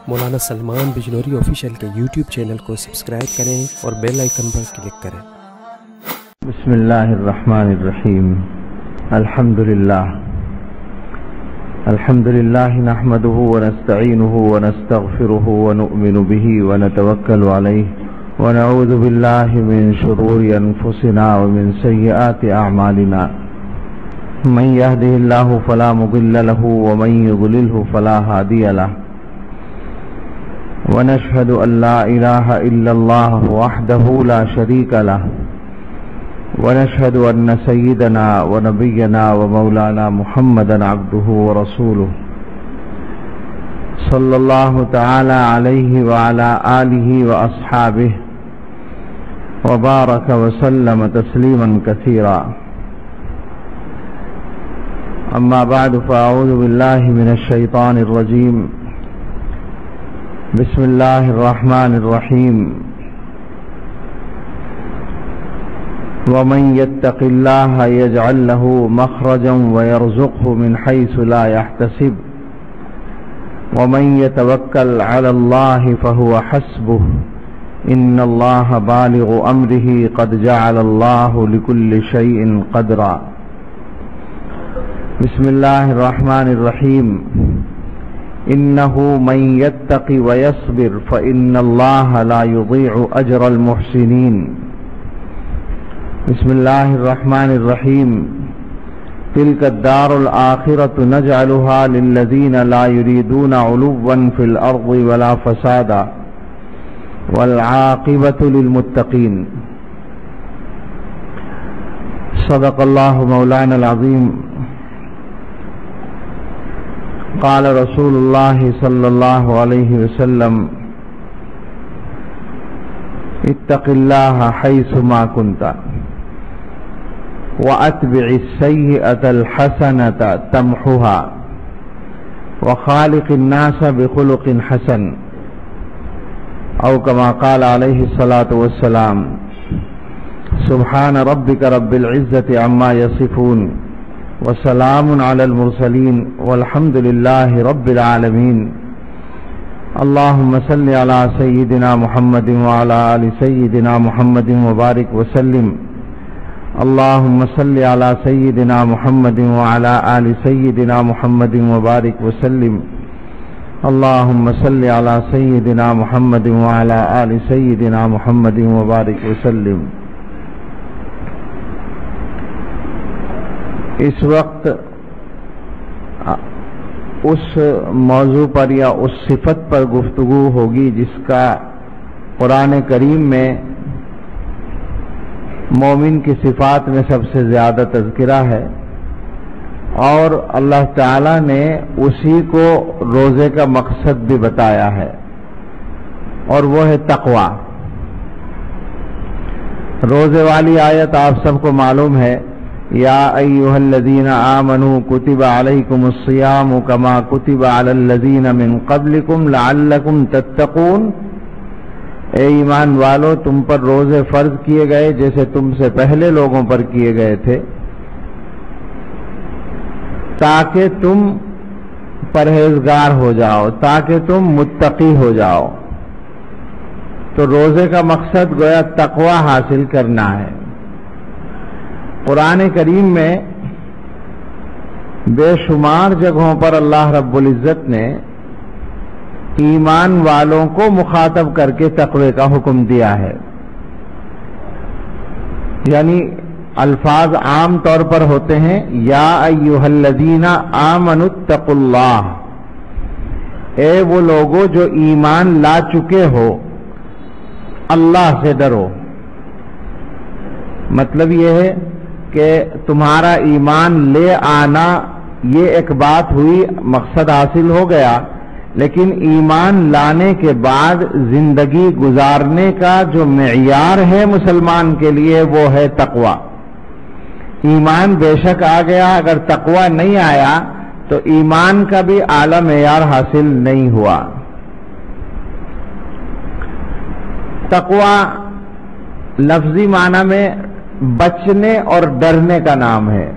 مولانا Salman Bijnori official کے YouTube channel کو subscribe کریں اور بیل آئیکن پر کلک کریں۔ بسم اللہ الرحمن الرحیم۔ الحمد للہ نحمده ونستعینه ونستغفره ونؤمن به ونتوکل علیہ ونعوذ باللہ من شرور انفسنا ومن سیئات اعمالنا من يهده الله فلا مضل له ومن يضلله فلا هادي له ونشهد أن لا إله إلا الله وحده لا شريك له ونشهد أن سيدنا ونبينا ومولانا محمدا عبده ورسوله صلى الله تعالى عليه وعلى آله وأصحابه وبارك وسلم تسليما كثيرا، أما بعد فأعوذ بالله من الشيطان الرجيم، بسم الله الرحمن الرحيم، ومن يتق الله يجعل له مخرجا ويرزقه من حيث لا يحتسب ومن يتوكل على الله فهو حسبه إن الله بالغ أمره قد جعل الله لكل شيء قدرا۔ بسم الله الرحمن الرحيم، إنه من يتق ويصبر فإن الله لا يضيع أجر المحسنين۔ بسم الله الرحمن الرحيم، تلك الدار الآخرة نجعلها للذين لا يريدون علوا في الأرض ولا فسادا والعاقبة للمتقين۔ صدق الله مولانا العظيم۔ قال رسول الله صلى الله عليه وسلم، اتق الله حيث ما كنت وأتبع السيئة الحسنة تمحها وخالق الناس بخلق حسن، أو كما قال عليه الصلاة والسلام، سبحان ربك رب العزة عما يصفون وسلام على المرسلين والحمد لله رب العالمين۔ اللهم صل على سيدنا محمد وعلى آل سيدنا محمد وبارك وسلم۔ اللهم صل على سيدنا محمد وعلى آل سيدنا محمد وبارك وسلم۔ اللهم صل على سيدنا محمد وعلى آل سيدنا محمد وبارك وسلم۔ اس وقت اس موضوع پر یا اس صفت پر گفتگو ہوگی جس کا قرآن کریم میں مومن کی صفات میں سب سے زیادہ تذکرہ ہے، اور اللہ تعالی نے اسی کو روزے کا مقصد بھی بتایا ہے، اور وہ ہے تقوی۔ روزے والی آیت آپ سب کو معلوم ہے، یا ایھا الذین آمنوا کتب علیکم الصیام کما کتب علی الذین من قبلکم لعلکم تتقون، اے ایمان والو تم پر روزے فرض کیے گئے جیسے تم سے پہلے لوگوں پر کیے گئے تھے تاکہ تم پرہیزگار ہو جاؤ، تاکہ تم متقی ہو جاؤ۔ تو روزے کا مقصد گویا تقوی حاصل کرنا ہے۔ قرآن کریم میں بے شمار جگہوں پر اللہ رب العزت نے ایمان والوں کو مخاطب کر کے تقوی کا حکم دیا ہے، یعنی الفاظ عام طور پر ہوتے ہیں، یا ایھا الذین آمنوا اتقوا اللہ، اے وہ لوگوں جو ایمان لا چکے ہو اللہ سے ڈرو۔ مطلب یہ ہے کہ تمہارا ایمان لے آنا یہ ایک بات ہوئی، مقصد حاصل ہو گیا، لیکن ایمان لانے کے بعد زندگی گزارنے کا جو معیار ہے مسلمان کے لیے وہ ہے تقوی۔ ایمان بے شک آ گیا، اگر تقوی نہیں آیا تو ایمان کا بھی اعلیٰ معیار حاصل نہیں ہوا۔ تقوی لفظی معنی میں بچنے اور ڈرنے کا نام ہے۔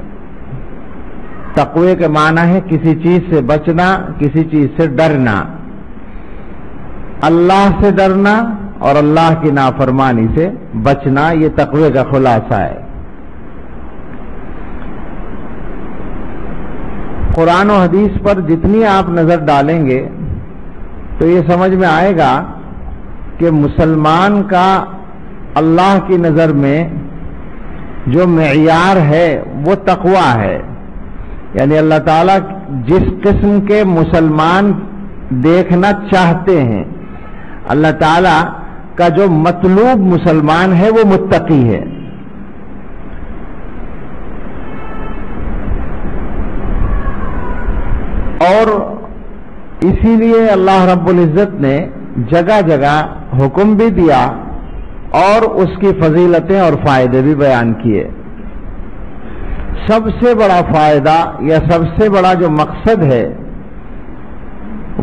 تقوی کے معنی ہے کسی چیز سے بچنا، کسی چیز سے ڈرنا۔ اللہ سے ڈرنا اور اللہ کی نافرمانی سے بچنا، یہ تقوی کا خلاصہ ہے۔ قرآن و حدیث پر جتنی آپ نظر ڈالیں گے تو یہ سمجھ میں آئے گا کہ مسلمان کا اللہ کی نظر میں جو معیار ہے وہ تقوی ہے، یعنی اللہ تعالیٰ جس قسم کے مسلمان دیکھنا چاہتے ہیں، اللہ تعالیٰ کا جو مطلوب مسلمان ہے وہ متقی ہے۔ اور اسی لیے اللہ رب العزت نے جگہ جگہ حکم بھی دیا اور اس کی فضیلتیں اور فائدے بھی بیان کیے۔ سب سے بڑا فائدہ یا سب سے بڑا جو مقصد ہے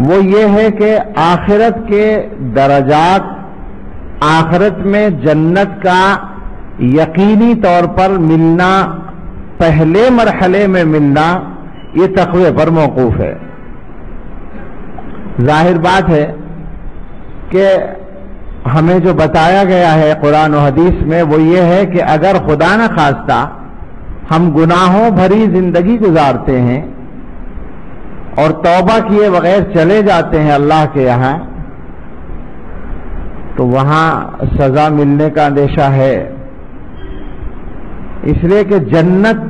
وہ یہ ہے کہ آخرت کے درجات، آخرت میں جنت کا یقینی طور پر ملنا، پہلے مرحلے میں ملنا، یہ تقوی پر موقوف ہے۔ ظاہر بات ہے کہ ہمیں جو بتایا گیا ہے قرآن و حدیث میں وہ یہ ہے کہ اگر خدا نہ خواستہ ہم گناہوں بھری زندگی گزارتے ہیں اور توبہ کیے بغیر چلے جاتے ہیں اللہ کے یہاں، تو وہاں سزا ملنے کا اندیشہ ہے، اس لیے کہ جنت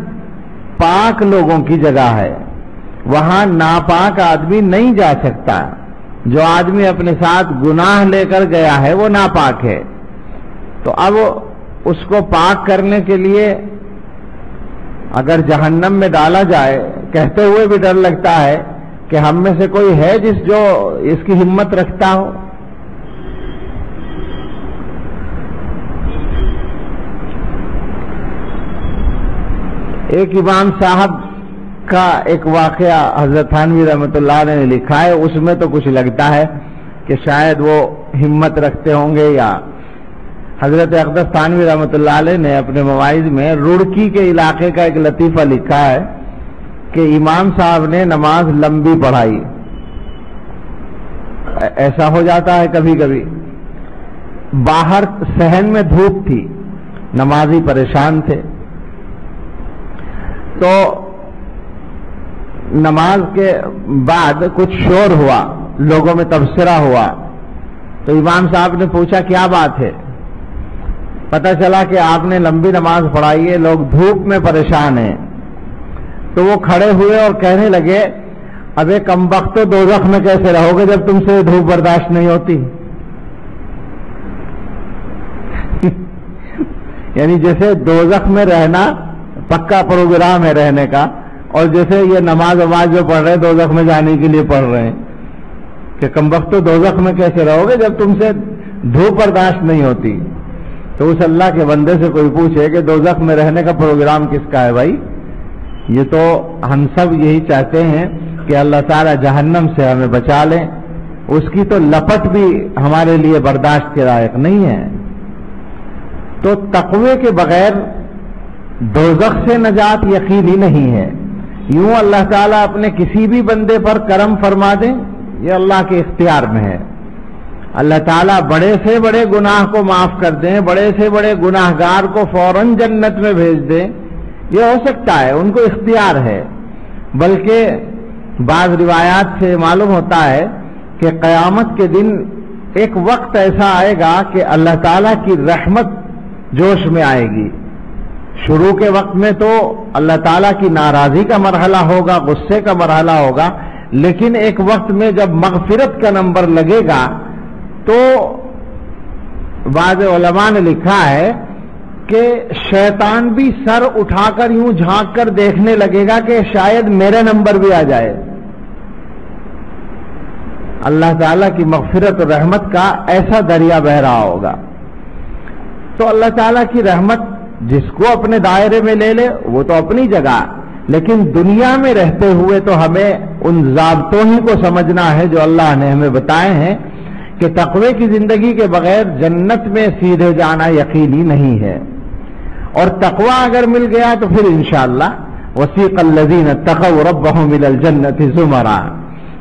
پاک لوگوں کی جگہ ہے، وہاں ناپاک آدمی نہیں جا سکتا۔ جو آدمی اپنے ساتھ گناہ لے کر گیا ہے وہ ناپاک ہے، تو اب اس کو پاک کرنے کے لیے اگر جہنم میں ڈالا جائے، کہتے ہوئے بھی ڈر لگتا ہے کہ ہم میں سے کوئی ہے جو اس کی ہمت رکھتا ہو۔ ایک امام صاحب کا ایک واقعہ حضرت تھانوی رحمۃ اللہ علیہ نے لکھا ہے، اس میں تو کچھ لگتا ہے کہ شاید وہ ہمت رکھتے ہوں گے، یا حضرت اقدس تھانوی رحمۃ اللہ علیہ نے اپنے مواعظ میں رڑکی کے علاقے کا ایک لطیفہ لکھا ہے کہ امام صاحب نے نماز لمبی پڑھائی۔ ایسا ہو جاتا ہے کبھی کبھی، باہر صحن میں دھوپ تھی، نمازی پریشان تھے، تو نماز کے بعد کچھ شور ہوا، لوگوں میں تبصرہ ہوا، تو امام صاحب نے پوچھا کیا بات ہے؟ پتہ چلا کہ آپ نے لمبی نماز پڑھائی ہے، لوگ دھوپ میں پریشان ہیں۔ تو وہ کھڑے ہوئے اور کہنے لگے، ابے کمبخت تو دوزخ میں کیسے رہو گے جب تم سے دھوپ برداشت نہیں ہوتی؟ یعنی جیسے دوزخ میں رہنا پکا پروگرام ہے رہنے کا، اور جیسے یہ نماز جو پڑھ رہے ہیں دوزخ میں جانے کے لیے پڑھ رہے ہیں کہ کمبخت تو دوزخ میں کیسے رہو گے جب تم سے دھوپ برداشت نہیں ہوتی۔ تو اس اللہ کے بندے سے کوئی پوچھے کہ دوزخ میں رہنے کا پروگرام کس کا ہے بھائی؟ یہ تو ہم سب یہی چاہتے ہیں کہ اللہ تعالی جہنم سے ہمیں بچا لیں، اس کی تو لپٹ بھی ہمارے لیے برداشت کے لائق نہیں ہے۔ تو تقوی کے بغیر دوزخ سے نجات یقینی نہیں ہے۔ یوں اللہ تعالیٰ اپنے کسی بھی بندے پر کرم فرما دیں، یہ اللہ کے اختیار میں ہے۔ اللہ تعالیٰ بڑے سے بڑے گناہ کو معاف کر دیں، بڑے سے بڑے گناہگار کو فوراً جنت میں بھیج دیں، یہ ہو سکتا ہے، ان کو اختیار ہے۔ بلکہ بعض روایات سے معلوم ہوتا ہے کہ قیامت کے دن ایک وقت ایسا آئے گا کہ اللہ تعالیٰ کی رحمت جوش میں آئے گی۔ شروع کے وقت میں تو اللہ تعالیٰ کی ناراضی کا مرحلہ ہوگا، غصے کا مرحلہ ہوگا، لیکن ایک وقت میں جب مغفرت کا نمبر لگے گا تو بعض علماء نے لکھا ہے کہ شیطان بھی سر اٹھا کر یوں جھانک کر دیکھنے لگے گا کہ شاید میرے نمبر بھی آ جائے۔ اللہ تعالیٰ کی مغفرت و رحمت کا ایسا دریا بہ رہا ہوگا۔ تو اللہ تعالیٰ کی رحمت جس کو اپنے دائرے میں لے لے وہ تو اپنی جگہ، لیکن دنیا میں رہتے ہوئے تو ہمیں ان ضابطوں ہی کو سمجھنا ہے جو اللہ نے ہمیں بتائے ہیں کہ تقوی کی زندگی کے بغیر جنت میں سیدھے جانا یقینی نہیں ہے۔ اور تقوی اگر مل گیا تو پھر انشاءاللہ وسیق الذین اتقوا ربهم الى الجنۃ زمرا،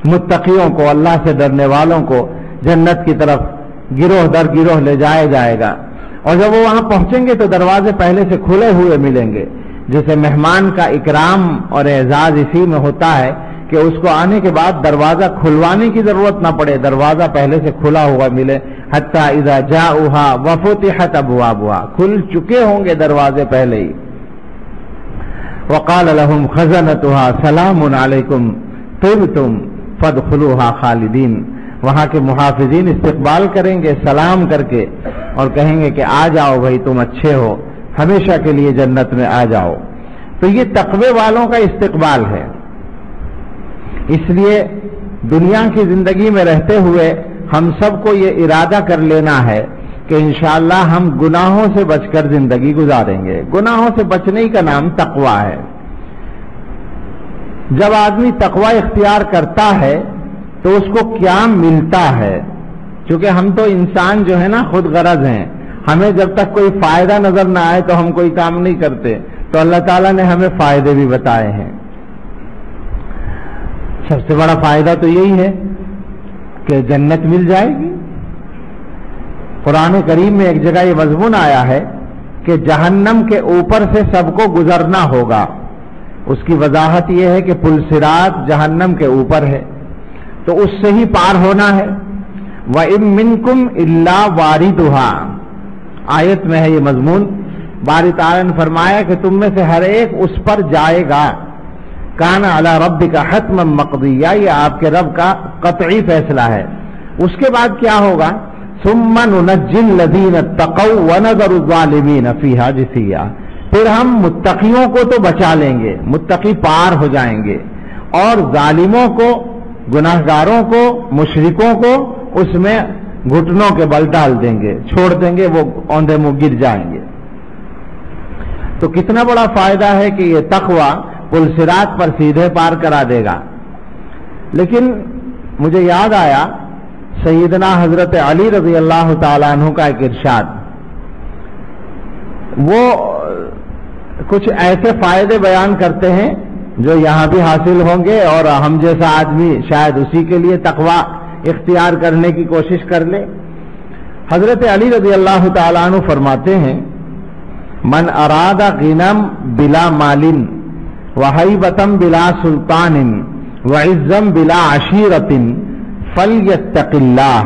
متقیوں کو، اللہ سے ڈرنے والوں کو جنت کی طرف گروہ در گروہ لے جایا جائے گا، اور جب وہ وہاں پہنچیں گے تو دروازے پہلے سے کھلے ہوئے ملیں گے. جیسے مہمان کا اکرام اور اعزاز اسی میں ہوتا ہے کہ اس کو آنے کے بعد دروازہ کھلوانے کی ضرورت نہ پڑے، دروازہ پہلے سے کھلا ہوا ملے. حتی اذا جاؤہا وفتحت ابوابہا، کھل چکے ہوں گے دروازے پہلے ہی. وقال لهم خزنتها سلام علیکم طبتم فادخلوها خالدین، وہاں کے محافظین استقبال کریں گے سلام کر کے اور کہیں گے کہ آ جاؤ بھائی تم اچھے ہو، ہمیشہ کے لیے جنت میں آ جاؤ. تو یہ تقوی والوں کا استقبال ہے. اس لیے دنیا کی زندگی میں رہتے ہوئے ہم سب کو یہ ارادہ کر لینا ہے کہ انشاءاللہ ہم گناہوں سے بچ کر زندگی گزاریں گے. گناہوں سے بچنے کا نام تقوی ہے. جب آدمی تقوی اختیار کرتا ہے تو اس کو کیا ملتا ہے؟ کیونکہ ہم تو انسان جو ہے نا خود غرض ہیں، ہمیں جب تک کوئی فائدہ نظر نہ آئے تو ہم کوئی کام نہیں کرتے. تو اللہ تعالیٰ نے ہمیں فائدے بھی بتائے ہیں. سب سے بڑا فائدہ تو یہی ہے کہ جنت مل جائے گی. قرآن کریم میں ایک جگہ یہ مضمون آیا ہے کہ جہنم کے اوپر سے سب کو گزرنا ہوگا. اس کی وضاحت یہ ہے کہ پل صراط جہنم کے اوپر ہے تو اس سے ہی پار ہونا ہے. وَإِن مِّنكُمْ إِلَّا وَارِدُهَا، آیت میں ہے یہ مضمون. باری تعالیٰ نے فرمایا کہ تم میں سے ہر ایک اس پر جائے گا. کان علی ربک حتما مقضیہ، یہ آپ کے رب کا قطعی فیصلہ ہے. اس کے بعد کیا ہوگا؟ ثم ننجی الذین اتقوا ونذر الظالمین فیہا جثیا، پھر ہم متقیوں کو تو بچا لیں گے، متقی پار ہو جائیں گے، اور ظالموں کو، گناہگاروں کو، مشرکوں کو اس میں گھٹنوں کے بل ڈال دیں گے، چھوڑ دیں گے، وہ اوندھے منہ گر جائیں گے. تو کتنا بڑا فائدہ ہے کہ یہ تقوی پل صراط پر سیدھے پار کرا دے گا. لیکن مجھے یاد آیا سیدنا حضرت علی رضی اللہ تعالیٰ عنہ کا ایک ارشاد. وہ کچھ ایسے فائدے بیان کرتے ہیں جو یہاں بھی حاصل ہوں گے اور ہم جیسا آدمی شاید اسی کے لیے تقوی اختیار کرنے کی کوشش کر لے. حضرت علی رضی اللہ تعالیٰ عنہ فرماتے ہیں من اراد غنم بلا مال وہیبتم بلا سلطان وعزم بلا عشیرت فلیتق اللہ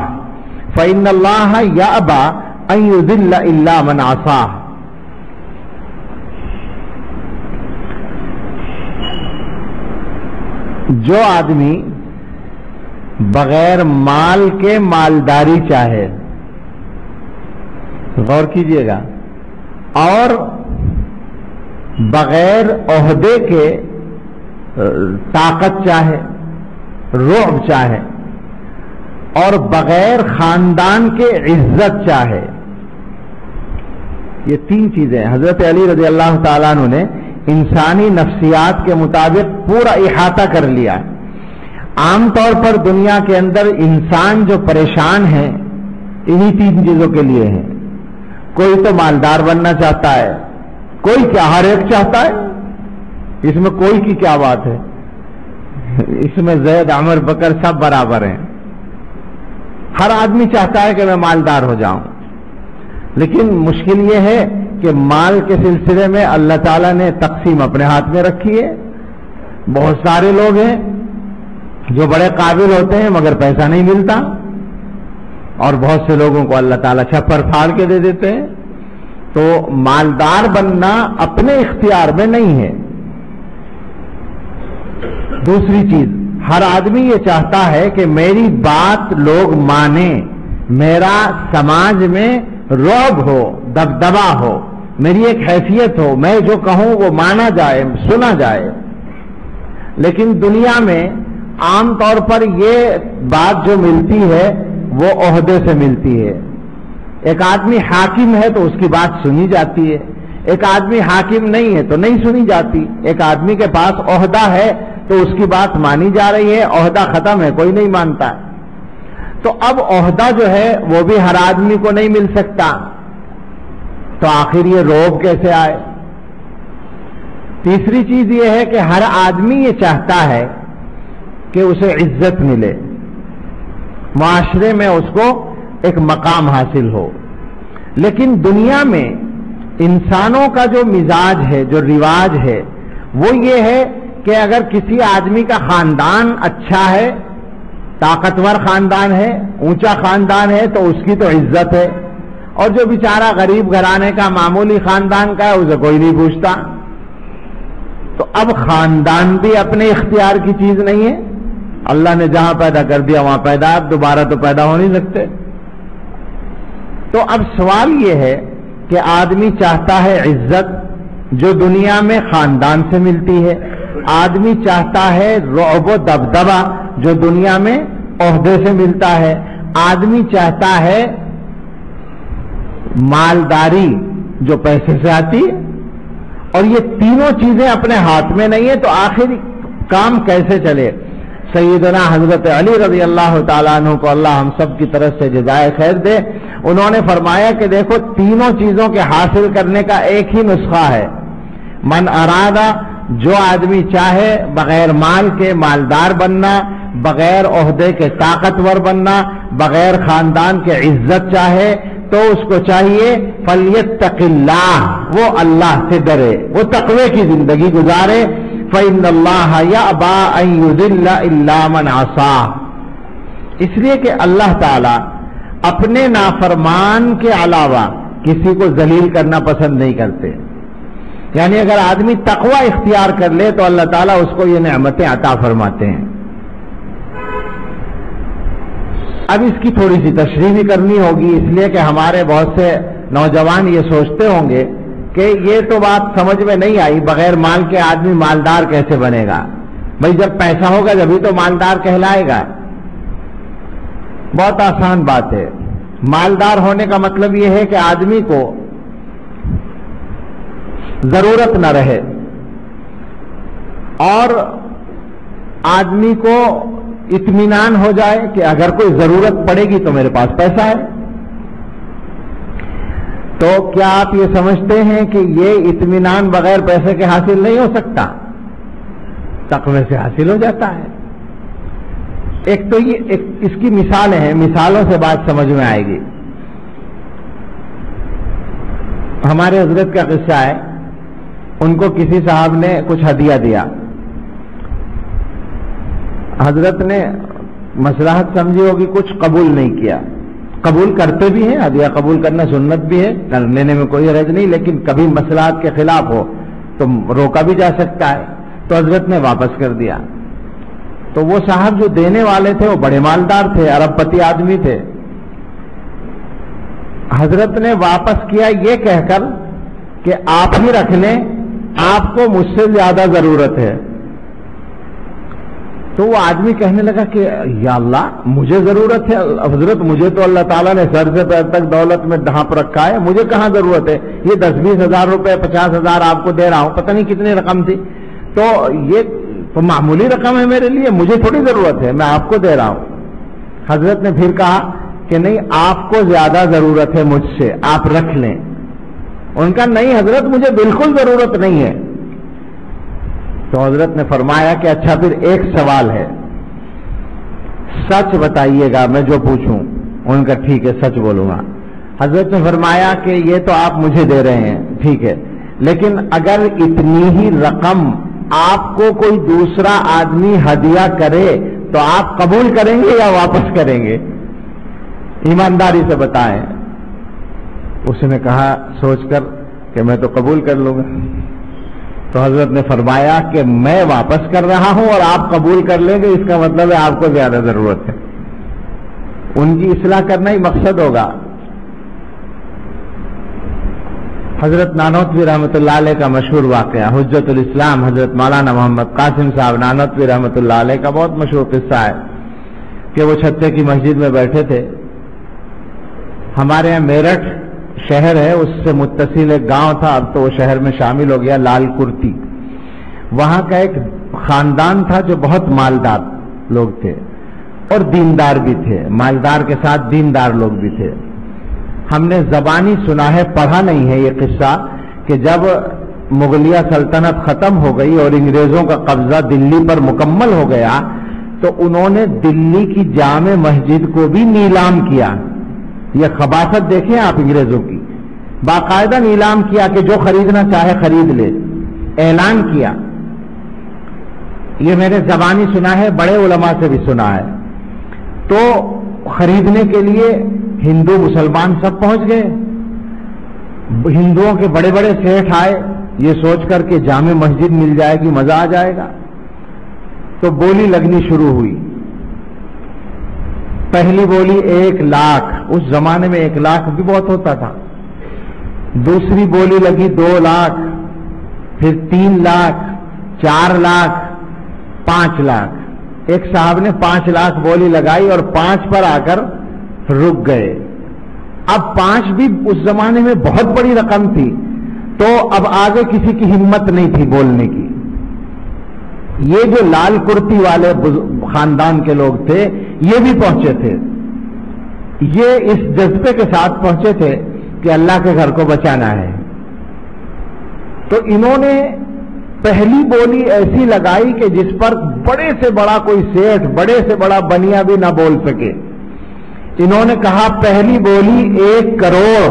فإن اللہ یأبی ان یذل الا من عصاہ. جو آدمی بغیر مال کے مالداری چاہے، غور کیجئے گا، اور بغیر عہدے کے طاقت چاہے، رعب چاہے، اور بغیر خاندان کے عزت چاہے، یہ تین چیزیں حضرت علی رضی اللہ تعالیٰ عنہ نے انسانی نفسیات کے مطابق پورا احاطہ کر لیا. عام طور پر دنیا کے اندر انسان جو پریشان ہے انہی تین چیزوں کے لیے ہیں. کوئی تو مالدار بننا چاہتا ہے، کوئی کیا ہر ایک چاہتا ہے، اس میں کوئی کی کیا بات ہے، اس میں زید عمر بکر سب برابر ہیں. ہر آدمی چاہتا ہے کہ میں مالدار ہو جاؤں. لیکن مشکل یہ ہے کہ مال کے سلسلے میں اللہ تعالیٰ نے تقسیم اپنے ہاتھ میں رکھی ہے. بہت سارے لوگ ہیں جو بڑے قابل ہوتے ہیں مگر پیسہ نہیں ملتا، اور بہت سے لوگوں کو اللہ تعالیٰ چھپر پھاڑ کے دے دیتے ہیں. تو مالدار بننا اپنے اختیار میں نہیں ہے. دوسری چیز، ہر آدمی یہ چاہتا ہے کہ میری بات لوگ مانیں، میرا سماج میں رعب ہو، دبدبا ہو، میری ایک حیثیت ہو، میں جو کہوں وہ مانا جائے، سنا جائے. لیکن دنیا میں عام طور پر یہ بات جو ملتی ہے وہ عہدے سے ملتی ہے. ایک آدمی حاکم ہے تو اس کی بات سنی جاتی ہے، ایک آدمی حاکم نہیں ہے تو نہیں سنی جاتی. ایک آدمی کے پاس عہدہ ہے تو اس کی بات مانی جا رہی ہے، عہدہ ختم ہے کوئی نہیں مانتا. تو اب عہدہ جو ہے وہ بھی ہر آدمی کو نہیں مل سکتا، تو آخر یہ رعب کیسے آئے؟ تیسری چیز یہ ہے کہ ہر آدمی یہ چاہتا ہے کہ اسے عزت ملے. معاشرے میں اس کو ایک مقام حاصل ہو. لیکن دنیا میں انسانوں کا جو مزاج ہے، جو رواج ہے، وہ یہ ہے کہ اگر کسی آدمی کا خاندان اچھا ہے، طاقتور خاندان ہے، اونچا خاندان ہے، تو اس کی تو عزت ہے، اور جو بیچارہ غریب گھرانے کا معمولی خاندان کا ہے اسے کوئی نہیں پوچھتا. تو اب خاندان بھی اپنے اختیار کی چیز نہیں ہے. اللہ نے جہاں پیدا کر دیا وہاں پیدا، اب دوبارہ تو پیدا ہو نہیں سکتے. تو اب سوال یہ ہے کہ آدمی چاہتا ہے عزت جو دنیا میں خاندان سے ملتی ہے، آدمی چاہتا ہے رعب و دبدبہ جو دنیا میں عہدے سے ملتا ہے، آدمی چاہتا ہے مالداری جو پیسے سے آتی ہے، اور یہ تینوں چیزیں اپنے ہاتھ میں نہیں ہیں. تو آخر کام کیسے چلے؟ سیدنا حضرت علی رضی اللہ تعالیٰ عنہ کو اللہ ہم سب کی طرف سے جزائے خیر دے، انہوں نے فرمایا کہ دیکھو تینوں چیزوں کے حاصل کرنے کا ایک ہی نسخہ ہے. من ارادہ، جو آدمی چاہے بغیر مال کے مالدار بننا، بغیر عہدے کے طاقتور بننا، بغیر خاندان کے عزت چاہے، تو اس کو چاہیے فلیتق اللہ، وہ اللہ سے ڈرے، وہ تقوی کی زندگی گزارے. فإن اللہ یأبی ان یذل الا من عصاہ، اس لیے کہ اللہ تعالی اپنے نافرمان کے علاوہ کسی کو ذلیل کرنا پسند نہیں کرتے. یعنی اگر آدمی تقوی اختیار کر لے تو اللہ تعالیٰ اس کو یہ نعمتیں عطا فرماتے ہیں. اب اس کی تھوڑی سی تشریح بھی کرنی ہوگی، اس لیے کہ ہمارے بہت سے نوجوان یہ سوچتے ہوں گے کہ یہ تو بات سمجھ میں نہیں آئی، بغیر مال کے آدمی مالدار کیسے بنے گا؟ بھائی جب پیسہ ہوگا جبھی تو مالدار کہلائے گا. بہت آسان بات ہے. مالدار ہونے کا مطلب یہ ہے کہ آدمی کو ضرورت نہ رہے، اور آدمی کو اطمینان ہو جائے کہ اگر کوئی ضرورت پڑے گی تو میرے پاس پیسہ ہے. تو کیا آپ یہ سمجھتے ہیں کہ یہ اطمینان بغیر پیسے کے حاصل نہیں ہو سکتا؟ تقوی سے حاصل ہو جاتا ہے. ایک تو یہ اس کی مثالیں ہیں، مثالوں سے بات سمجھ میں آئے گی. ہمارے حضرت کا قصہ ہے، ان کو کسی صاحب نے کچھ ہدیہ دیا. حضرت نے مصلحت سمجھی ہوگی، کچھ قبول نہیں کیا. قبول کرتے بھی ہیں، ہدیہ قبول کرنا سنت بھی ہے، لینے میں کوئی حرج نہیں، لیکن کبھی مصلحت کے خلاف ہو تو روکا بھی جا سکتا ہے. تو حضرت نے واپس کر دیا. تو وہ صاحب جو دینے والے تھے وہ بڑے مالدار تھے، ارب پتی آدمی تھے. حضرت نے واپس کیا یہ کہہ کر کہ آپ ہی رکھ لیں، آپ کو مجھ سے زیادہ ضرورت ہے. تو وہ آدمی کہنے لگا کہ یا اللہ مجھے ضرورت ہے، حضرت مجھے تو اللہ تعالیٰ نے سر سے پیر تک دولت میں ڈھانپ رکھا ہے، مجھے کہاں ضرورت ہے؟ یہ 10-20 ہزار روپے 50,000 آپ کو دے رہا ہوں، پتہ نہیں کتنی رقم تھی، تو یہ تو معمولی رقم ہے میرے لیے، مجھے تھوڑی ضرورت ہے، میں آپ کو دے رہا ہوں. حضرت نے پھر کہا کہ نہیں، آپ کو زیادہ ضرورت ہے مجھ سے، آپ رکھ لیں. ان کا نہیں حضرت مجھے بالکل ضرورت نہیں ہے. تو حضرت نے فرمایا کہ اچھا پھر ایک سوال ہے، سچ بتائیے گا میں جو پوچھوں. ان کا ٹھیک ہے سچ بولوں گا. حضرت نے فرمایا کہ یہ تو آپ مجھے دے رہے ہیں ٹھیک ہے، لیکن اگر اتنی ہی رقم آپ کو کوئی دوسرا آدمی ہدیہ کرے تو آپ قبول کریں گے یا واپس کریں گے؟ ایمانداری سے بتائیں. اس نے کہا سوچ کر کہ میں تو قبول کر لوں گا. تو حضرت نے فرمایا کہ میں واپس کر رہا ہوں اور آپ قبول کر لیں گے، اس کا مطلب ہے آپ کو زیادہ ضرورت ہے. ان کی اصلاح کرنا ہی مقصد ہوگا. حضرت نانوتوی رحمۃ اللہ علیہ کا مشہور واقعہ، حجت الاسلام حضرت مولانا محمد قاسم صاحب نانوتوی رحمۃ اللہ علیہ کا بہت مشہور قصہ ہے کہ وہ چھتے کی مسجد میں بیٹھے تھے. ہمارے یہاں میرٹھ شہر ہے، اس سے متصل ایک گاؤں تھا، اب تو وہ شہر میں شامل ہو گیا، لال کرتی. وہاں کا ایک خاندان تھا جو بہت مالدار لوگ تھے اور دیندار بھی تھے، مالدار کے ساتھ دیندار لوگ بھی تھے. ہم نے زبانی سنا ہے، پڑھا نہیں ہے یہ قصہ، کہ جب مغلیہ سلطنت ختم ہو گئی اور انگریزوں کا قبضہ دلی پر مکمل ہو گیا تو انہوں نے دلی کی جامع مسجد کو بھی نیلام کیا. یہ خباثت دیکھیں آپ انگریزوں کی. باقاعدہ نیلام کیا کہ جو خریدنا چاہے خرید لے. اعلان کیا. یہ میں نے زبانی سنا ہے, بڑے علماء سے بھی سنا ہے. تو خریدنے کے لیے ہندو مسلمان سب پہنچ گئے. ہندوؤں کے بڑے بڑے سیٹھ آئے یہ سوچ کر کے جامع مسجد مل جائے گی, مزہ آ جائے گا. تو بولی لگنی شروع ہوئی. پہلی بولی 1 لاکھ. اس زمانے میں 1 لاکھ بھی بہت ہوتا تھا. دوسری بولی لگی 2 لاکھ, پھر 3 لاکھ, 4 لاکھ, 5 لاکھ. ایک صاحب نے 5 لاکھ بولی لگائی اور 5 پر آ کر رک گئے. اب 5 بھی اس زمانے میں بہت بڑی رقم تھی, تو اب آگے کسی کی ہمت نہیں تھی بولنے کی. یہ جو لال کرتی والے خاندان کے لوگ تھے یہ بھی پہنچے تھے. یہ اس جذبے کے ساتھ پہنچے تھے کہ اللہ کے گھر کو بچانا ہے. تو انہوں نے پہلی بولی ایسی لگائی کہ جس پر بڑے سے بڑا کوئی سیٹھ, بڑے سے بڑا بنیا بھی نہ بول سکے. انہوں نے کہا پہلی بولی 1 کروڑ,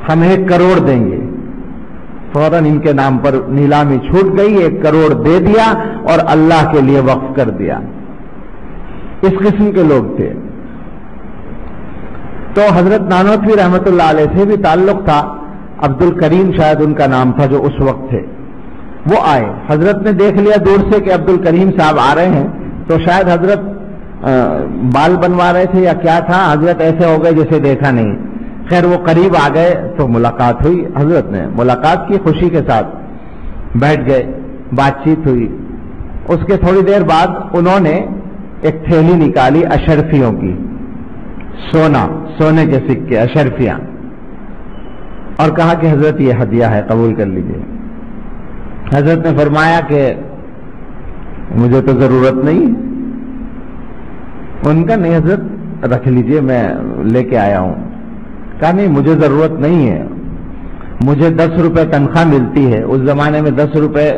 ہم 1 کروڑ دیں گے. فوراً ان کے نام پر نیلامی چھوٹ گئی, 1 کروڑ دے دیا اور اللہ کے لیے وقف کر دیا. اس قسم کے لوگ تھے. تو حضرت نانوتوی رحمت اللہ علیہ سے بھی تعلق تھا. عبد الکریم شاید ان کا نام تھا جو اس وقت تھے. وہ آئے, حضرت نے دیکھ لیا دور سے کہ عبد الکریم صاحب آ رہے ہیں, تو شاید حضرت بال بنوا رہے تھے یا کیا تھا, حضرت ایسے ہو گئے جیسے دیکھا نہیں. خیر وہ قریب آ گئے تو ملاقات ہوئی. حضرت نے ملاقات کی, خوشی کے ساتھ بیٹھ گئے, بات چیت ہوئی. اس کے تھوڑی دیر بعد انہوں نے ایک تھیلی نکالی اشرفیوں کی, سونے کے سکے, اشرفیاں, اور کہا کہ حضرت یہ ہدیہ ہے, قبول کر لیجئے. حضرت نے فرمایا کہ مجھے تو ضرورت نہیں. ان کا نہیں حضرت رکھ لیجئے, میں لے کے آیا ہوں. کہا نہیں مجھے ضرورت نہیں ہے, مجھے 10 روپے تنخواہ ملتی ہے. اس زمانے میں 10 روپے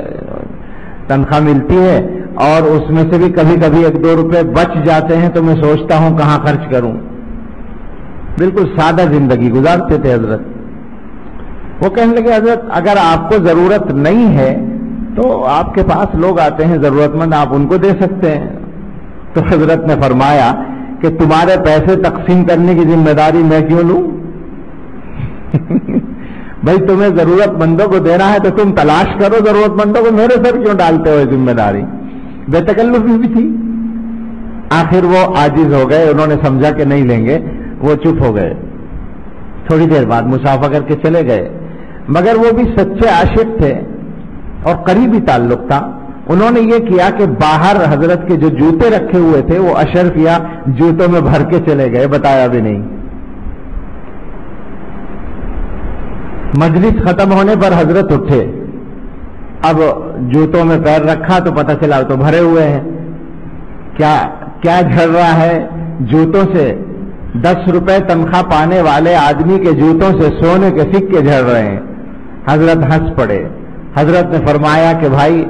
تنخواہ ملتی ہے اور اس میں سے بھی کبھی کبھی 1-2 روپے بچ جاتے ہیں, تو میں سوچتا ہوں کہاں خرچ کروں. بالکل سادہ زندگی گزارتے تھے حضرت. وہ کہنے لگے حضرت اگر آپ کو ضرورت نہیں ہے تو آپ کے پاس لوگ آتے ہیں ضرورت مند, آپ ان کو دے سکتے ہیں. تو حضرت نے فرمایا کہ تمہارے پیسے تقسیم کرنے کی ذمہ داری میں کیوں لوں؟ بھائی تمہیں ضرورت مندوں کو دینا ہے تو تم تلاش کرو, ضرورت مندوں کو میرے سر کیوں ڈالتے ہوئے ذمہ داری؟ بے تکلفی بھی تھی. آخر وہ عاجز ہو گئے, انہوں نے سمجھا کہ نہیں لیں گے, وہ چپ ہو گئے. تھوڑی دیر بعد مسافہ کر کے چلے گئے. مگر وہ بھی سچے عاشق تھے اور قریبی تعلق تھا. انہوں نے یہ کیا کہ باہر حضرت کے جو جوتے رکھے ہوئے تھے وہ اشرفیاں جوتوں میں بھر کے چلے گئے, بتایا بھی نہیں. مجلس ختم ہونے پر حضرت اٹھے, اب جوتوں میں پیر رکھا تو پتہ چلا تو بھرے ہوئے ہیں. کیا جھڑ رہا ہے جوتوں سے؟ 10 روپے تنخواہ پانے والے آدمی کے جوتوں سے سونے کے سکے جھڑ رہے ہیں. حضرت ہنس پڑے. حضرت نے فرمایا کہ بھائی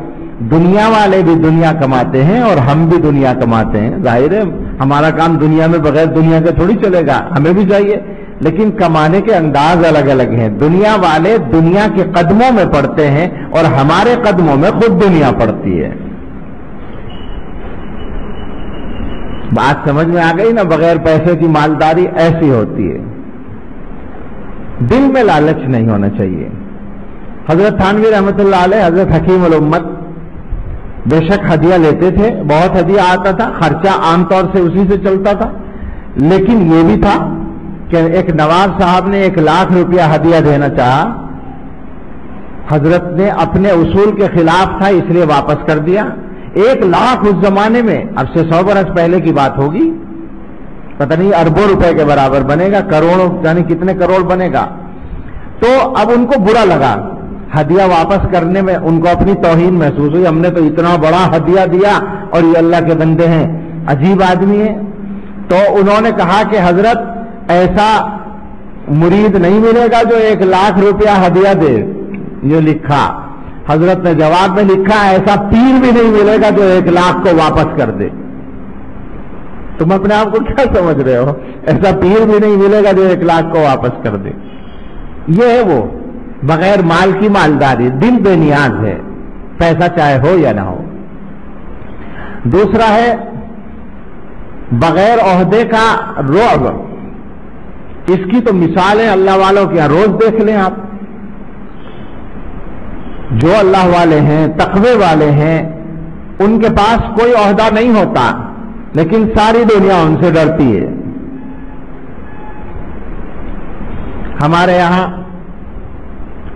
دنیا والے بھی دنیا کماتے ہیں اور ہم بھی دنیا کماتے ہیں. ظاہر ہے ہمارا کام دنیا میں بغیر دنیا کے تھوڑی چلے گا, ہمیں بھی چاہیے, لیکن کمانے کے انداز الگ الگ ہیں. دنیا والے دنیا کے قدموں میں پڑتے ہیں اور ہمارے قدموں میں خود دنیا پڑتی ہے. بات سمجھ میں آ گئی نا؟ بغیر پیسے کی مالداری ایسی ہوتی ہے. دل میں لالچ نہیں ہونا چاہیے. حضرت تھانوی رحمت اللہ علیہ, حضرت حکیم الامت, بے شک ہدیہ لیتے تھے, بہت ہدیہ آتا تھا, خرچہ عام طور سے اسی سے چلتا تھا. لیکن یہ بھی تھا کہ ایک نواب صاحب نے 1 لاکھ روپیہ ہدیہ دینا چاہا. حضرت نے اپنے اصول کے خلاف تھا اس لیے واپس کر دیا. 1 لاکھ اس زمانے میں, اب سے 100 برس پہلے کی بات ہوگی, پتہ نہیں اربوں روپے کے برابر بنے گا, کروڑوں یعنی کتنے کروڑ بنے گا. تو اب ان کو برا لگا ہدیہ واپس کرنے میں, ان کو اپنی توہین محسوس ہوئی. ہم نے تو اتنا بڑا ہدیہ دیا اور یہ اللہ کے بندے ہیں, عجیب آدمی ہیں. تو انہوں نے کہا کہ حضرت ایسا مرید نہیں ملے گا جو 1 لاکھ روپیہ ہدیہ دے. یہ لکھا. حضرت نے جواب میں لکھا ایسا پیر بھی نہیں ملے گا جو 1 لاکھ کو واپس کر دے. تم اپنے آپ کو کیا سمجھ رہے ہو؟ ایسا پیر بھی نہیں ملے گا جو 1 لاکھ کو واپس کر دے. یہ ہے وہ بغیر مال کی مالداری، دل بے نیاز ہے، پیسہ چاہے ہو یا نہ ہو. دوسرا ہے بغیر عہدے کا رعب. اس کی تو مثالیں اللہ والوں کی روز دیکھ لیں آپ. جو اللہ والے ہیں، تقوی والے ہیں، ان کے پاس کوئی عہدہ نہیں ہوتا لیکن ساری دنیا ان سے ڈرتی ہے. ہمارے یہاں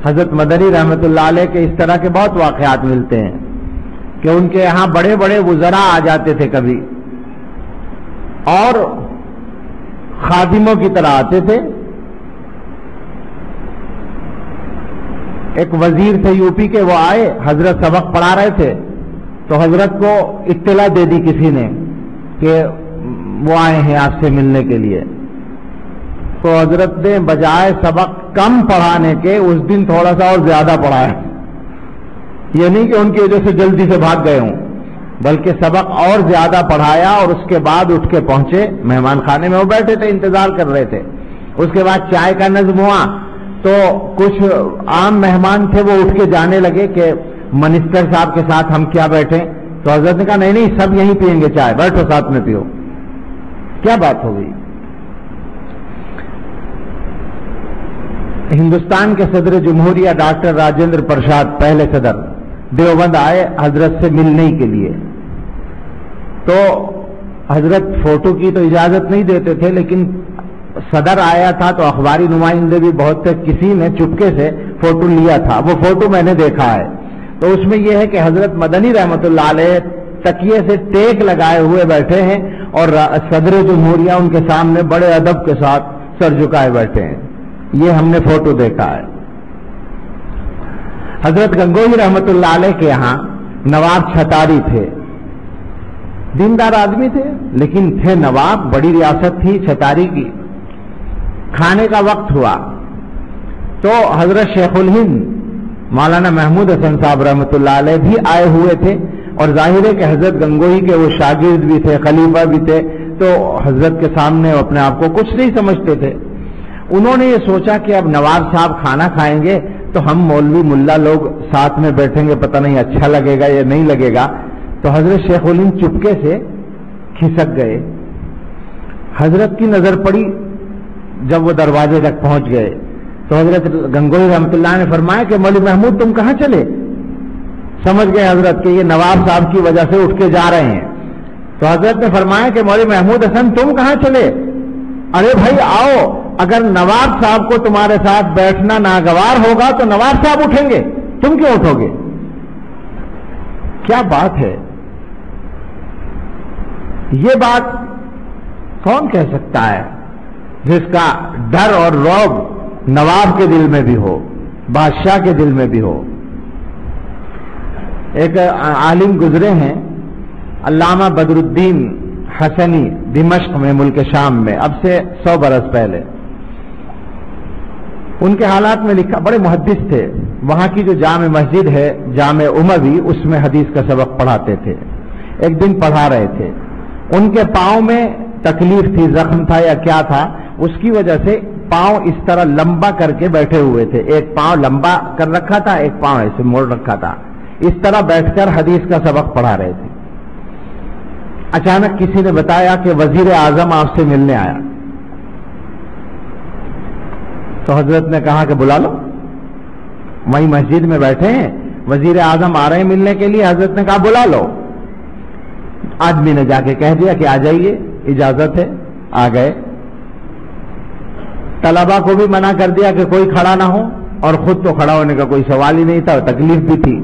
حضرت مدنی رحمت اللہ علیہ کے اس طرح کے بہت واقعات ملتے ہیں کہ ان کے یہاں بڑے بڑے وزراء آ جاتے تھے کبھی اور خادموں کی طرح آتے تھے. ایک وزیر تھے یو پی کے، وہ آئے، حضرت سبق پڑھا رہے تھے تو حضرت کو اطلاع دے دی کسی نے کہ وہ آئے ہیں آپ سے ملنے کے لیے. تو حضرت نے بجائے سبق کم پڑھانے کے اس دن تھوڑا سا اور زیادہ پڑھایا. یہ نہیں کہ ان کی وجہ سے جلدی سے بھاگ گئے ہوں، بلکہ سبق اور زیادہ پڑھایا اور اس کے بعد اٹھ کے پہنچے مہمان خانے میں. وہ بیٹھے تھے، انتظار کر رہے تھے. اس کے بعد چائے کا نظم ہوا تو کچھ عام مہمان تھے، وہ اٹھ کے جانے لگے کہ منسٹر صاحب کے ساتھ ہم کیا بیٹھیں. تو حضرت نے کہا نہیں نہیں، سب یہیں پئیں گے چائے، بیٹھو ساتھ میں پیو. کیا بات ہو گئی؟ ہندوستان کے صدر جمہوریہ ڈاکٹر راجندر پرساد، پہلے صدر، دیوبند آئے حضرت سے ملنے کے لیے. تو حضرت فوٹو کی تو اجازت نہیں دیتے تھے، لیکن صدر آیا تھا تو اخباری نمائندے بھی بہت تھے، کسی نے چپکے سے فوٹو لیا تھا. وہ فوٹو میں نے دیکھا ہے. تو اس میں یہ ہے کہ حضرت مدنی رحمت اللہ علیہ تکیے سے ٹیک لگائے ہوئے بیٹھے ہیں اور صدر جمہوریہ ان کے سامنے بڑے ادب کے ساتھ سر جھکائے بیٹھے ہیں. یہ ہم نے فوٹو دیکھا ہے. حضرت گنگوہی رحمت اللہ علیہ کے یہاں نواب چھتاری تھے. دیندار آدمی تھے لیکن تھے نواب، بڑی ریاست تھی چھتاری کی. کھانے کا وقت ہوا تو حضرت شیخ الہند مولانا محمود حسن صاحب رحمت اللہ علیہ بھی آئے ہوئے تھے. اور ظاہر ہے کہ حضرت گنگوہی کے وہ شاگرد بھی تھے، خلیفہ بھی تھے، تو حضرت کے سامنے اپنے آپ کو کچھ نہیں سمجھتے تھے. انہوں نے یہ سوچا کہ اب نواب صاحب کھانا کھائیں گے تو ہم مولوی ملا لوگ ساتھ میں بیٹھیں گے، پتہ نہیں اچھا لگے گا یا نہیں لگے گا. تو حضرت شیخ الہند چپکے سے کھسک گئے. حضرت کی نظر پڑی جب وہ دروازے تک پہنچ گئے تو حضرت گنگوہی رحمت اللہ نے فرمایا کہ مولوی محمود تم کہاں چلے؟ سمجھ گئے حضرت کہ یہ نواب صاحب کی وجہ سے اٹھ کے جا رہے ہیں. تو حضرت نے فرمایا کہ مولوی محمود حسن تم کہاں چلے؟ ارے بھائی آؤ، اگر نواب صاحب کو تمہارے ساتھ بیٹھنا ناگوار ہوگا تو نواب صاحب اٹھیں گے، تم کیوں اٹھو گے؟ کیا بات ہے! یہ بات کون کہہ سکتا ہے جس کا ڈر اور رعب نواب کے دل میں بھی ہو، بادشاہ کے دل میں بھی ہو. ایک عالم گزرے ہیں علامہ بدر الدین حسنی، دمشق میں ملک شام میں، اب سے 100 برس پہلے. ان کے حالات میں لکھا، بڑے محدث تھے. وہاں کی جو جامع مسجد ہے جامع اموی، اس میں حدیث کا سبق پڑھاتے تھے. ایک دن پڑھا رہے تھے، ان کے پاؤں میں تکلیف تھی، زخم تھا یا کیا تھا، اس کی وجہ سے پاؤں اس طرح لمبا کر کے بیٹھے ہوئے تھے. ایک پاؤں لمبا کر رکھا تھا، ایک پاؤں ایسے موڑ رکھا تھا. اس طرح بیٹھ کر حدیث کا سبق پڑھا رہے تھے. اچانک کسی نے بتایا کہ وزیر اعظم آپ سے ملنے آیا. تو حضرت نے کہا کہ بلا لو. وہیں مسجد میں بیٹھے ہیں، وزیر اعظم آ رہے ہیں ملنے کے لیے. حضرت نے کہا بلا لو. آدمی نے جا کے کہہ دیا کہ آ جائیے، اجازت ہے. آ گئے. طلبا کو بھی منع کر دیا کہ کوئی کھڑا نہ ہو، اور خود تو کھڑا ہونے کا کوئی سوال ہی نہیں تھا، تکلیف بھی تھی.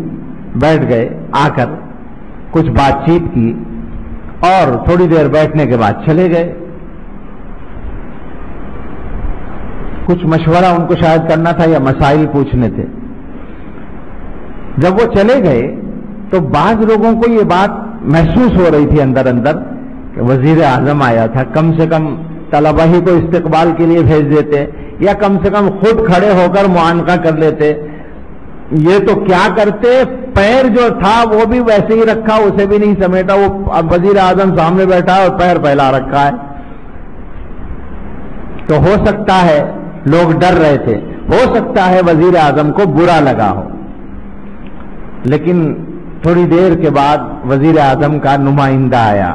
بیٹھ گئے. آ کر کچھ بات چیت کی اور تھوڑی دیر بیٹھنے کے بعد چلے گئے. کچھ مشورہ ان کو شاید کرنا تھا یا مسائل پوچھنے تھے. جب وہ چلے گئے تو بعض لوگوں کو یہ بات محسوس ہو رہی تھی اندر اندر کہ وزیر اعظم آیا تھا، کم سے کم طلبہ ہی کو استقبال کے لیے بھیج دیتے یا کم سے کم خود کھڑے ہو کر معانقہ کر لیتے. یہ تو کیا کرتے، پیر جو تھا وہ بھی ویسے ہی رکھا، اسے بھی نہیں سمیٹا، وہ اب وزیر اعظم سامنے بیٹھا ہے اور پیر پھیلا رکھا ہے. تو ہو سکتا ہے لوگ ڈر رہے تھے، ہو سکتا ہے وزیر اعظم کو برا لگا ہو، لیکن تھوڑی دیر کے بعد وزیر اعظم کا نمائندہ آیا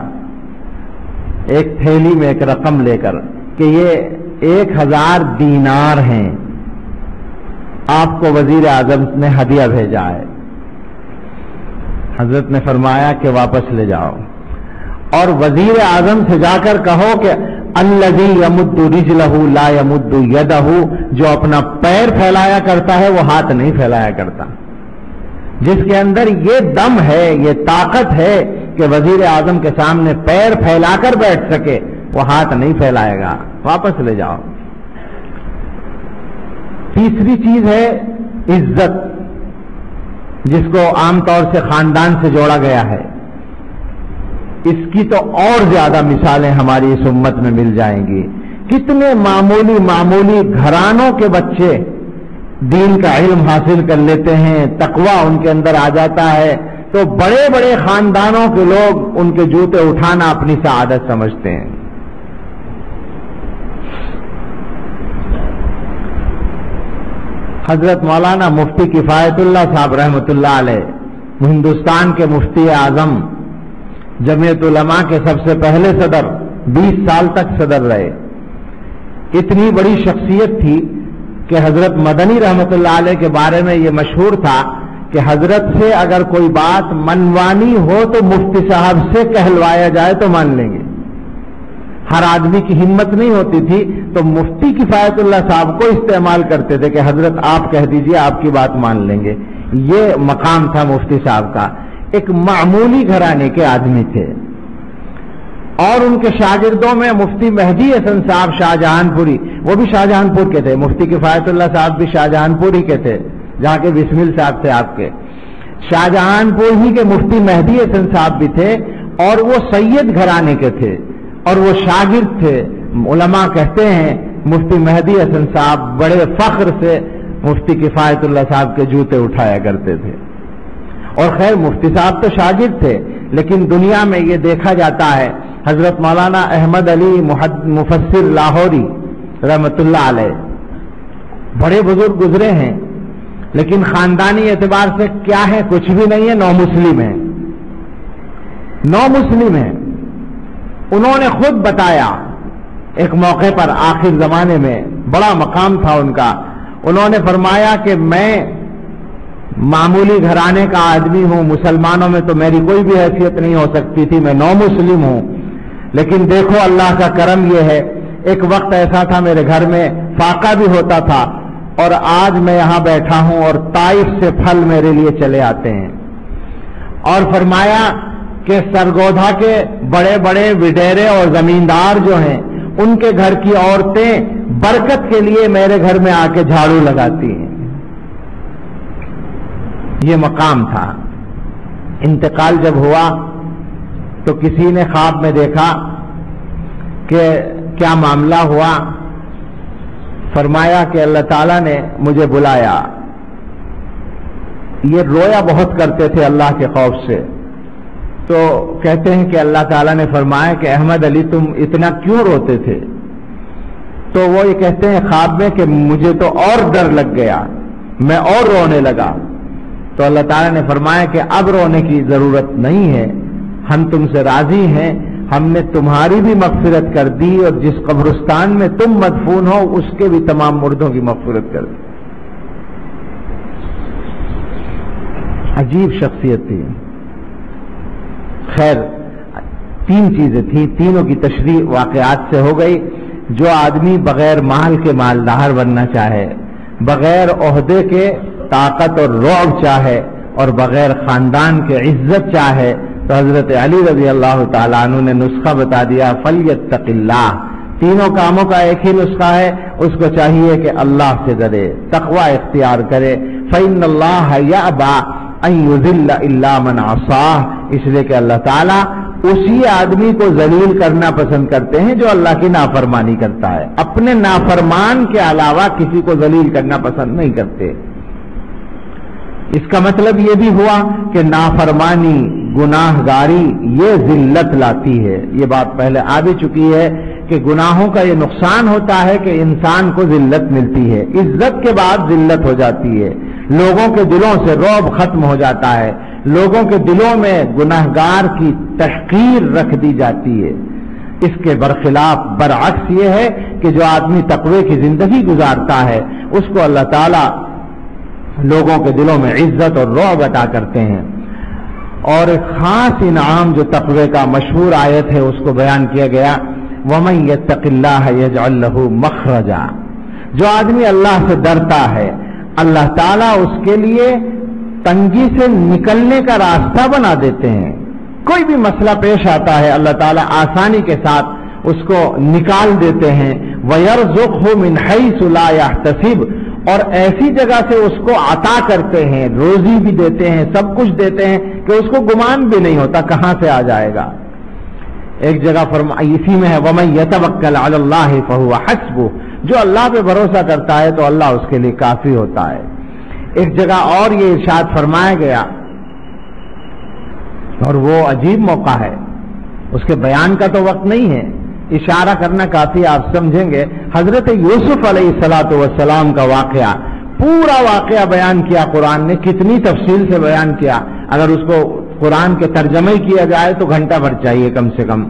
ایک تھیلی میں ایک رقم لے کر کہ یہ 1000 دینار ہیں، آپ کو وزیر اعظم نے ہدیہ بھیجا ہے. حضرت نے فرمایا کہ واپس لے جاؤ اور وزیر اعظم سے جا کر کہو کہ الذی یمد رجلہ لا یمد یدہ، جو اپنا پیر پھیلایا کرتا ہے وہ ہاتھ نہیں پھیلایا کرتا. جس کے اندر یہ دم ہے، یہ طاقت ہے کہ وزیر اعظم کے سامنے پیر پھیلا کر بیٹھ سکے، وہ ہاتھ نہیں پھیلائے گا، واپس لے جاؤ. تیسری چیز ہے عزت، جس کو عام طور سے خاندان سے جوڑا گیا ہے. اس کی تو اور زیادہ مثالیں ہماری اس امت میں مل جائیں گی. کتنے معمولی گھرانوں کے بچے دین کا علم حاصل کر لیتے ہیں، تقویٰ ان کے اندر آ جاتا ہے، تو بڑے بڑے خاندانوں کے لوگ ان کے جوتے اٹھانا اپنی سعادت سمجھتے ہیں. حضرت مولانا مفتی کفایت اللہ صاحب رحمۃ اللہ علیہ، ہندوستان کے مفتی اعظم، جمعیت علماء کے سب سے پہلے صدر، 20 سال تک صدر رہے. اتنی بڑی شخصیت تھی کہ حضرت مدنی رحمۃ اللہ علیہ کے بارے میں یہ مشہور تھا کہ حضرت سے اگر کوئی بات منوانی ہو تو مفتی صاحب سے کہلوایا جائے تو مان لیں گے. ہر آدمی کی ہمت نہیں ہوتی تھی تو مفتی کفایت اللہ صاحب کو استعمال کرتے تھے کہ حضرت آپ کہہ دیجئے، آپ کی بات مان لیں گے. یہ مقام تھا مفتی صاحب کا. ایک معمولی گھرانے کے آدمی تھے. اور ان کے شاگردوں میں مفتی مہدی حسن صاحب شاہجہان پوری، وہ بھی شاہجہان پور کے تھے. مفتی کفایت اللہ صاحب بھی شاہجہان پوری کے تھے، جہاں کے بسمل صاحب تھے آپ کے. شاہجہان پور ہی کے مفتی مہدی حسن صاحب بھی تھے، اور وہ سید گھرانے کے تھے اور وہ شاگرد تھے. علماء کہتے ہیں مفتی مہدی حسن صاحب بڑے فخر سے مفتی کفایت اللہ صاحب کے جوتے اٹھایا کرتے تھے. اور خیر مفتی صاحب تو شاگرد تھے، لیکن دنیا میں یہ دیکھا جاتا ہے حضرت مولانا احمد علی مفسر لاہوری رحمۃ اللہ علیہ بڑے بزرگ گزرے ہیں، لیکن خاندانی اعتبار سے کیا ہے؟ کچھ بھی نہیں ہے، نو مسلم ہیں. نو مسلم ہیں. انہوں نے خود بتایا ایک موقع پر، آخر زمانے میں بڑا مقام تھا ان کا، انہوں نے فرمایا کہ میں معمولی گھرانے کا آدمی ہوں، مسلمانوں میں تو میری کوئی بھی حیثیت نہیں ہو سکتی تھی، میں نو مسلم ہوں، لیکن دیکھو اللہ کا کرم یہ ہے، ایک وقت ایسا تھا میرے گھر میں فاقہ بھی ہوتا تھا، اور آج میں یہاں بیٹھا ہوں اور طائف سے پھل میرے لیے چلے آتے ہیں. اور فرمایا کہ سرگودھا کے بڑے بڑے وڈیرے اور زمیندار جو ہیں، ان کے گھر کی عورتیں برکت کے لیے میرے گھر میں آ کے جھاڑو لگاتی ہیں. یہ مقام تھا. انتقال جب ہوا تو کسی نے خواب میں دیکھا کہ کیا معاملہ ہوا. فرمایا کہ اللہ تعالیٰ نے مجھے بلایا. یہ رویا بہت کرتے تھے اللہ کے خوف سے. تو کہتے ہیں کہ اللہ تعالیٰ نے فرمایا کہ احمد علی تم اتنا کیوں روتے تھے؟ تو وہ یہ کہتے ہیں خواب میں کہ مجھے تو اور ڈر لگ گیا، میں اور رونے لگا. تو اللہ تعالیٰ نے فرمایا کہ اب رونے کی ضرورت نہیں ہے، ہم تم سے راضی ہیں، ہم نے تمہاری بھی مغفرت کر دی، اور جس قبرستان میں تم مدفون ہو اس کے بھی تمام مردوں کی مغفرت کر دی. عجیب شخصیت تھی. خیر 3 چیزیں تھیں، تینوں کی تشریح واقعات سے ہو گئی. جو آدمی بغیر مال کے مالدار بننا چاہے، بغیر عہدے کے طاقت اور رعب چاہے، اور بغیر خاندان کے عزت چاہے، تو حضرت علی رضی اللہ تعالیٰ عنہ نے نسخہ بتا دیا، فلیتق اللہ. تینوں کاموں کا ایک ہی نسخہ ہے، اس کو چاہیے کہ اللہ سے ڈرے، تقوی اختیار کرے. فإن اللہ یأبی ان یذل الا من عصاہ، اس لیے کہ اللہ تعالیٰ اسی آدمی کو ذلیل کرنا پسند کرتے ہیں جو اللہ کی نافرمانی کرتا ہے. اپنے نافرمان کے علاوہ کسی کو ذلیل کرنا پسند نہیں کرتے. اس کا مطلب یہ بھی ہوا کہ نافرمانی، گناہگاری یہ ذلت لاتی ہے. یہ بات پہلے آ بھی چکی ہے کہ گناہوں کا یہ نقصان ہوتا ہے کہ انسان کو ذلت ملتی ہے. عزت کے بعد ذلت ہو جاتی ہے. لوگوں کے دلوں سے رعب ختم ہو جاتا ہے. لوگوں کے دلوں میں گناہگار کی تحقیر رکھ دی جاتی ہے. اس کے برعکس یہ ہے کہ جو آدمی تقوی کی زندگی گزارتا ہے اس کو اللہ تعالیٰ لوگوں کے دلوں میں عزت اور رعب عطا کرتے ہیں. اور ایک خاص انعام جو تقوی کا مشہور آیت ہے اس کو بیان کیا گیا، وَمَن يَتَّقِ اللَّهَ يَجْعَل لَّهُ مَخْرَجًا. جو آدمی اللہ سے ڈرتا ہے اللہ تعالیٰ اس کے لیے تنگی سے نکلنے کا راستہ بنا دیتے ہیں. کوئی بھی مسئلہ پیش آتا ہے اللہ تعالیٰ آسانی کے ساتھ اس کو نکال دیتے ہیں. وَيَرْزُقْهُ مِنْ حَيْثُ لَا يَحْتَسِبُ. اور ایسی جگہ سے اس کو عطا کرتے ہیں، روزی بھی دیتے ہیں، سب کچھ دیتے ہیں کہ اس کو گمان بھی نہیں ہوتا کہاں سے آ جائے گا. ایک جگہ اسی میں ہے وَمَن يَتَوَكَّلْ عَلَى اللَّهِ فَهُوَ حَسْبُهُ. جو اللہ پہ بھروسہ کرتا ہے تو اللہ اس کے لیے کافی ہوتا ہے. ایک جگہ اور یہ ارشاد فرمایا گیا اور وہ عجیب موقع ہے، اس کے بیان کا تو وقت نہیں ہے، اشارہ کرنا کافی آپ سمجھیں گے. حضرت یوسف علیہ السلام کا واقعہ، پورا واقعہ بیان کیا قرآن نے، کتنی تفصیل سے بیان کیا. اگر اس کو قرآن کے ترجمے کیا جائے تو گھنٹہ بھر چاہیے کم سے کم.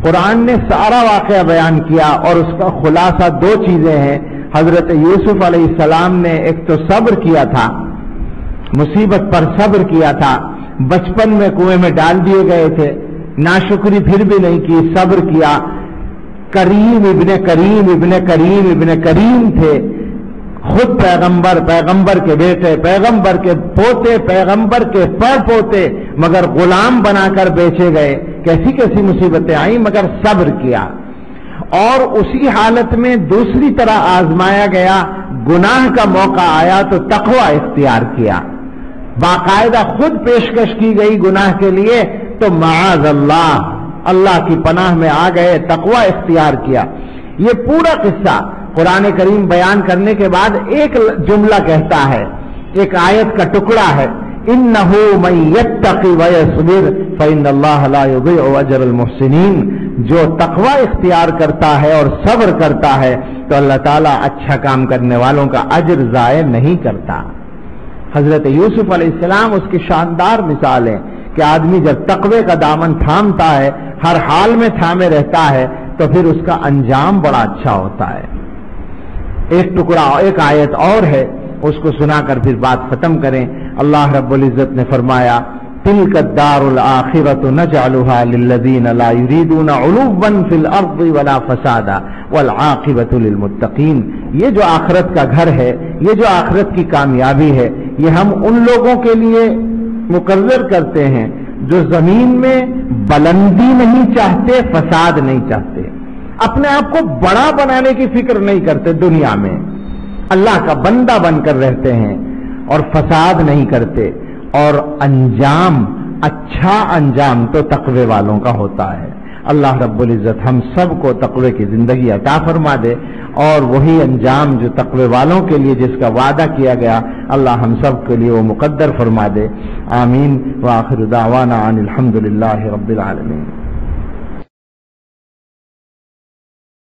قرآن نے سارا واقعہ بیان کیا اور اس کا خلاصہ دو چیزیں ہیں. حضرت یوسف علیہ السلام نے ایک تو صبر کیا تھا، مصیبت پر صبر کیا تھا. بچپن میں کنویں میں ڈال دیے گئے تھے، ناشکری پھر بھی نہیں کی، صبر کیا. کریم ابن کریم ابن کریم ابن کریم تھے، خود پیغمبر کے بیٹے، پیغمبر کے پوتے، پیغمبر کے پوتے، مگر غلام بنا کر بیچے گئے. کیسی کیسی مصیبتیں آئیں مگر صبر کیا. اور اسی حالت میں دوسری طرح آزمایا گیا، گناہ کا موقع آیا تو تقوی اختیار کیا. باقاعدہ خود پیشکش کی گئی گناہ کے لیے تو معاذ اللہ کی پناہ میں آ گئے، تقوی اختیار کیا. یہ پورا قصہ قرآن کریم بیان کرنے کے بعد ایک جملہ کہتا ہے، ایک آیت کا ٹکڑا ہے، إِنَّهُ مَن يَتَّقِ وَيَصْبِرْ فَإِنَّ اللَّهَ لَا يُضِيعُ أَجْرَ الْمُحْسِنِينَ. جو تقوی اختیار کرتا ہے اور صبر کرتا ہے تو اللہ تعالیٰ اچھا کام کرنے والوں کا اجر ضائع نہیں کرتا. حضرت یوسف علیہ السلام اس کی شاندار مثال ہے کہ آدمی جب تقوی کا دامن تھامتا ہے، ہر حال میں تھامے رہتا ہے تو پھر اس کا انجام بڑا اچھا ہوتا ہے. ایک ٹکڑا، ایک آیت اور ہے، اس کو سنا کر پھر بات ختم کریں. اللہ رب العزت نے فرمایا تلک الدار الآخرة نجعلها للذین لا یریدون علوا فی الارض ولا فسادا والعاقبۃ للمتقین. یہ جو آخرت کا گھر ہے، یہ جو آخرت کی کامیابی ہے، یہ ہم ان لوگوں کے لیے مقرر کرتے ہیں جو زمین میں بلندی نہیں چاہتے، فساد نہیں چاہتے، اپنے آپ کو بڑا بنانے کی فکر نہیں کرتے، دنیا میں اللہ کا بندہ بن کر رہتے ہیں اور فساد نہیں کرتے. اور انجام، اچھا انجام تو تقوی والوں کا ہوتا ہے. اللہ رب العزت ہم سب کو تقوی کی زندگی عطا فرما دے اور وہی انجام جو تقوی والوں کے لیے جس کا وعدہ کیا گیا اللہ ہم سب کے لیے وہ مقدر فرما دے. آمین. وآخر دعوانا ان الحمد للہ رب العالمین.